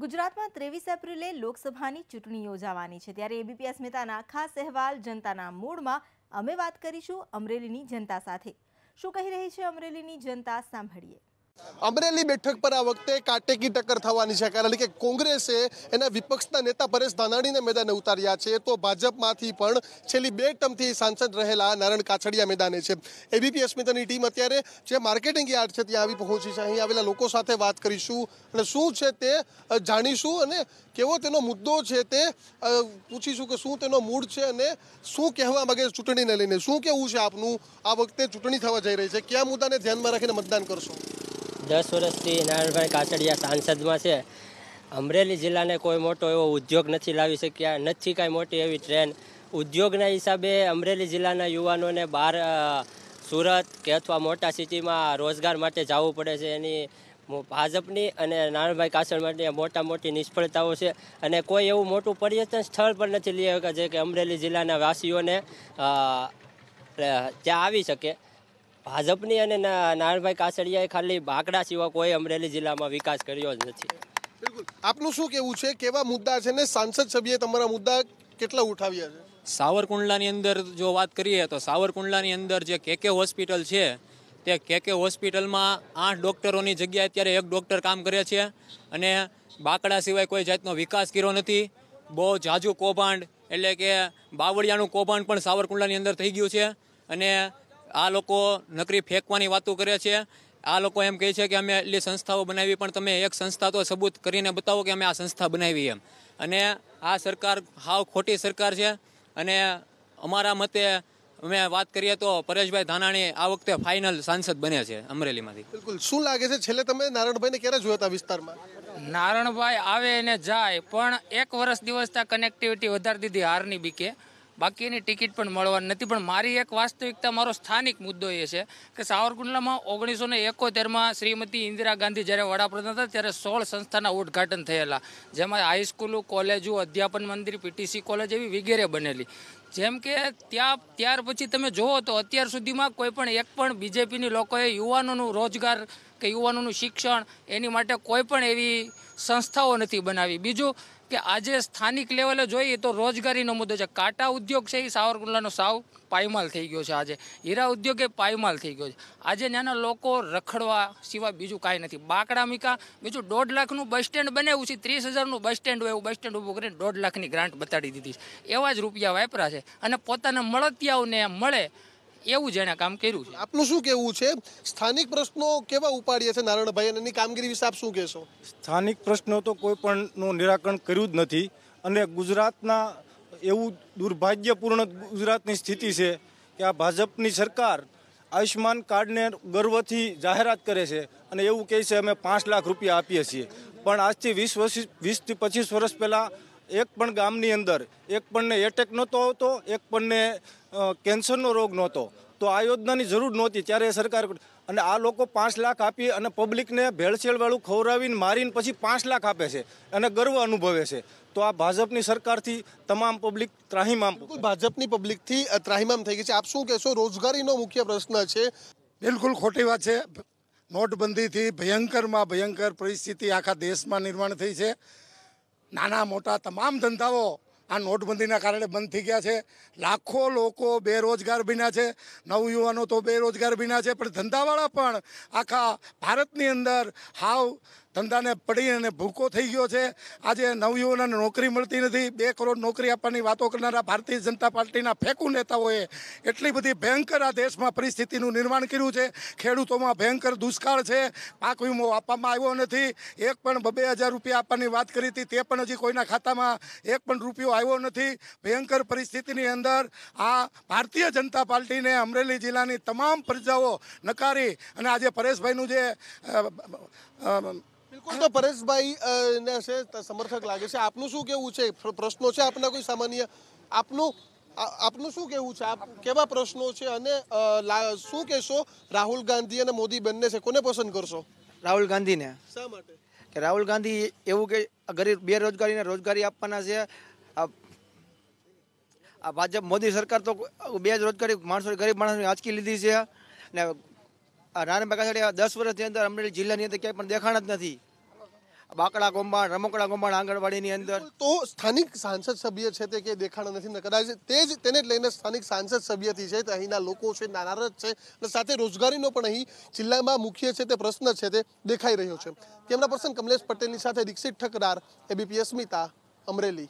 ગુજરાતમાં 23 એપ્રિલે લોકસભાની ચૂંટણી યોજાવાની છે ત્યારે એબીપી અસ્મિતાના ખાસ અહેવાલ જનતાના મૂડમાં અમે વાત કરીશું અમરેલીની જનતા સાથે। શું કહી રહી છે અમરેલીની જનતા સાંભળીએ। અમરેલી બેઠક પર આ વખતે કાટેકી ટક્કર થવાની છે, કારણ કે કોંગ્રેસે એના વિપક્ષના નેતા પરેશ ધાનાણીને મેદાને ઉતાર્યા છે, તો ભાજપમાંથી પણ છેલ્લી 2 ટર્મથી સાંસદ રહેલા નારણ કાછડિયા મેદાને છે। એબીપી અસ્મિતાની ટીમ અત્યારે જે માર્કેટિંગ યાર્ડ છે ત્યાં આવી પહોંચી છે। અહીં આવેલા લોકો સાથે વાત કરીશું અને શું છે તે જાણીશું અને કેવો તેનો મુદ્દો છે તે પૂછીશું કે શું તેનો મૂડ છે અને શું કહેવા માંગે છે ચૂંટણીને લઈને। શું કહેવું છે આપનું? આ વખતે ચૂંટણી થવા જઈ રહી છે, કયા મુદ્દાને ધ્યાનમાં રાખીને મતદાન કરશો? 10 વર્ષથી નારણભાઈ કાછડિયા સાંસદમાં છે। અમરેલી જિલ્લાને કોઈ મોટો એવો ઉદ્યોગ નથી લાવી શક્યા, નથી કાંઈ મોટી એવી ટ્રેન। ઉદ્યોગના હિસાબે અમરેલી જિલ્લાના યુવાનોને બહાર સુરત કે અથવા મોટા સિટીમાં રોજગાર માટે જવું પડે છે। એની ભાજપની અને નારણભાઈ કાછડિયા માટે મોટી નિષ્ફળતાઓ છે અને કોઈ એવું મોટું પર્યટન સ્થળ પણ નથી લઈ આવ્યા જે કે અમરેલી જિલ્લાના વાસીઓને ત્યાં આવી શકે। ભાજપની અને નારણભાઈ કાછડિયાએ ખાલી બાકડા સિવાય કોઈ અમરેલી જિલ્લામાં વિકાસ કર્યો જ નથી। બિલકુલ, આપનું શું કહેવું છે? કેવા મુદ્દા છે ને સાંસદ સભ્યએ તમારા મુદ્દા કેટલા ઉઠાવ્યા છે? સાવરકુંડલાની અંદર જો વાત કરીએ તો સાવરકુંડલાની અંદર જે કેકે હોસ્પિટલ છે તે કેકે હોસ્પિટલમાં 8 ડૉક્ટરોની જગ્યાએ અત્યારે 1 ડૉક્ટર કામ કરે છે અને બાકડા સિવાય કોઈ જાતનો વિકાસ કર્યો નથી। બહુ જાજુ કૌભાંડ એટલે કે બાવળિયાનું કૌભાંડ પણ સાવરકુંડલાની અંદર થઈ ગયું છે અને આ લોકો નકરી ફેંકવાની વાતો કરે છે। આ લોકો એમ કહે છે કે અમે એટલી સંસ્થાઓ બનાવી, પણ તમે એક સંસ્થા તો સબૂત કરીને બતાવો કે અમે આ સંસ્થા બનાવી એમ। અને આ સરકાર હાવ ખોટી સરકાર છે અને અમારા મતે અમે વાત કરીએ તો પરેશભાઈ ધાનાણી આ વખતે ફાઇનલ સાંસદ બને છે અમરેલીમાંથી। બિલકુલ, શું લાગે છે છેલ્લે તમે નારણભાઈને ક્યારે જોયા હતા વિસ્તારમાં? નારણભાઈ આવે અને જાય, પણ 1 વર્ષ દિવસ ત્યાં કનેક્ટિવિટી વધારી દીધી હારની બીકે, બાકી એની ટિકિટ પણ મળવાની નથી। પણ મારી એક વાસ્તવિકતા, મારો સ્થાનિક મુદ્દો એ છે કે સાવરકુંડલામાં 1971માં શ્રીમતી ઇન્દિરા ગાંધી જ્યારે વડાપ્રધાન હતા ત્યારે 16 સંસ્થાના ઉદ્ઘાટન થયેલા, જેમાં હાઈસ્કૂલો, કોલેજો, અધ્યાપન મંદિર, પીટીસી કોલેજ એવી વગેરે બનેલી। જેમ કે ત્યાર પછી તમે જુઓ તો અત્યાર સુધીમાં કોઈ પણ એક પણ બીજેપીની લોકોએ યુવાનોનું રોજગાર કે યુવાનોનું શિક્ષણ એની માટે કોઈ પણ એવી સંસ્થાઓ નથી બનાવી। બીજું કે આજે સ્થાનિક લેવલે જોઈએ તો રોજગારીનો મુદ્દો છે। કાંટા ઉદ્યોગ છે એ સાવરકુંડલાનો સાવ પાયમાલ થઈ ગયો છે। આજે હીરા ઉદ્યોગ એ પાયમાલ થઈ ગયો છે। આજે ત્યાંના લોકો રખડવા સિવાય બીજું કાંઈ નથી। બાકડા મીકા બીજું 1.5 લાખનું બસ સ્ટેન્ડ બનાવ્યું છે, 30,000નું બસ સ્ટેન્ડ હોય એવું બસ સ્ટેન્ડ ઊભું કરીને 1.5 લાખની ગ્રાન્ટ બતાડી દીધી છે। એવા જ રૂપિયા વાપરા છે અને પોતાના મળતિયાઓને મળે એવું જેણે કામ કર્યું છે। આપનું શું કહેવું છે? સ્થાનિક પ્રશ્નો કેવા ઉપાડ્યા છે નારણભાઈ અને એની કામગીરી વિશે આપ શું કહેશો? સ્થાનિક પ્રશ્નો તો કોઈ પણનું નિરાકરણ કર્યું જ નથી અને ગુજરાતના એવું દુર્ભાગ્યપૂર્ણ ગુજરાતની સ્થિતિ છે કે આ ભાજપની સરકાર આયુષ્માન કાર્ડને ગર્વથી જાહેરાત કરે છે અને એવું કહે છે અમે 5 લાખ રૂપિયા આપીએ છીએ, પણ આજથી 20 થી 25 વર્ષ પહેલાં એક પણ ગામની અંદર એક પણને એટેક નહોતો આવતો, એક પણને કેન્સરનો રોગ નહોતો, તો આ યોજનાની જરૂર નહોતી ત્યારે સરકાર, અને આ લોકો 5 લાખ આપી અને પબ્લિકને ભેળસેળવાળું ખવડાવીને મારીને પછી 5 લાખ આપે છે અને ગર્વ અનુભવે છે। તો આ ભાજપની સરકારથી તમામ પબ્લિક ત્રાહિમામ, ભાજપની પબ્લિકથી ત્રાહિમામ થઈ ગઈ છે। આપ શું કહેશો? રોજગારીનો મુખ્ય પ્રશ્ન છે। બિલકુલ ખોટી વાત છે। નોટબંધીથી ભયંકરમાં ભયંકર પરિસ્થિતિ આખા દેશમાં નિર્માણ થઈ છે। નાના મોટા તમામ ધંધાઓ આ નોટબંધીના કારણે બંધ થઈ ગયા છે। લાખો લોકો બેરોજગાર બન્યા છે, નવયુવાનો તો બેરોજગાર બન્યા છે, પણ ધંધાવાળા પણ આખા ભારતની અંદર હાવ ધંધાને પડી અને ભૂકો થઈ ગયો છે। આજે નવયુવાનોને નોકરી મળતી નથી। 2 કરોડ નોકરી આપવાની વાતો કરનારા ભારતીય જનતા પાર્ટીના ફેંકુ નેતાઓએ એટલી બધી ભયંકર આ દેશમાં પરિસ્થિતિનું નિર્માણ કર્યું છે। ખેડૂતોમાં ભયંકર દુષ્કાળ છે, પાક વીમો આપવામાં આવ્યો નથી। એક પણ 2,000 રૂપિયા આપવાની વાત કરી હતી, તે પણ હજી કોઈના ખાતામાં 1 પણ રૂપિયો આવ્યો નથી। ભયંકર પરિસ્થિતિની અંદર આ ભારતીય જનતા પાર્ટીને અમરેલી જિલ્લાની તમામ પ્રજાઓ નકારી અને આજે પરેશભાઈનું જે બિલકુલ, તો પરેશભાઈ ને સમર્થક લાગે છે। આપનું શું કહેવું છે? પ્રશ્નો છે આપના કોઈ સામાન્ય? આપનું શું કહેવું છે? આપ કેવા પ્રશ્નો છે અને શું કહેશો? રાહુલ ગાંધી અને મોદી બંને છે, કોને પસંદ કરશો? રાહુલ ગાંધીને। શા માટે? કે રાહુલ ગાંધી એવું કે ગરીબ બેરોજગારીને રોજગારી આપવાના છે। આ ભાજપ મોદી સરકાર તો બેરોજગારી માણસો, ગરીબ માણસોની આંચકી લીધી છે અને નારણભાઈ કાછડિયા 10 વર્ષની અંદર અમરેલી જિલ્લાની અંદર ક્યાંય પણ દેખાણ જ નથી। બાકડા કૌભાંડ, રમકડા કૌભાંડ આંગણવાડીની અંદર. તો સ્થાનિક સાંસદ સભ્ય છે તે કે દેખાણા નથી ને કદાચ તે જ તેને જ લઈને સ્થાનિક સાંસદ સભ્યથી છે તે અહીંના લોકો છે નારાજ છે અને સાથે રોજગારીનો પણ અહીં જિલ્લામાં મુખ્ય છે તે પ્રશ્ન છે તે દેખાઈ રહ્યો છે. કેમેરા પર્સન કમલેશ પટેલની સાથે દીક્ષિત ઠકરાર, એબીપી અસ્મિતા, અમરેલી.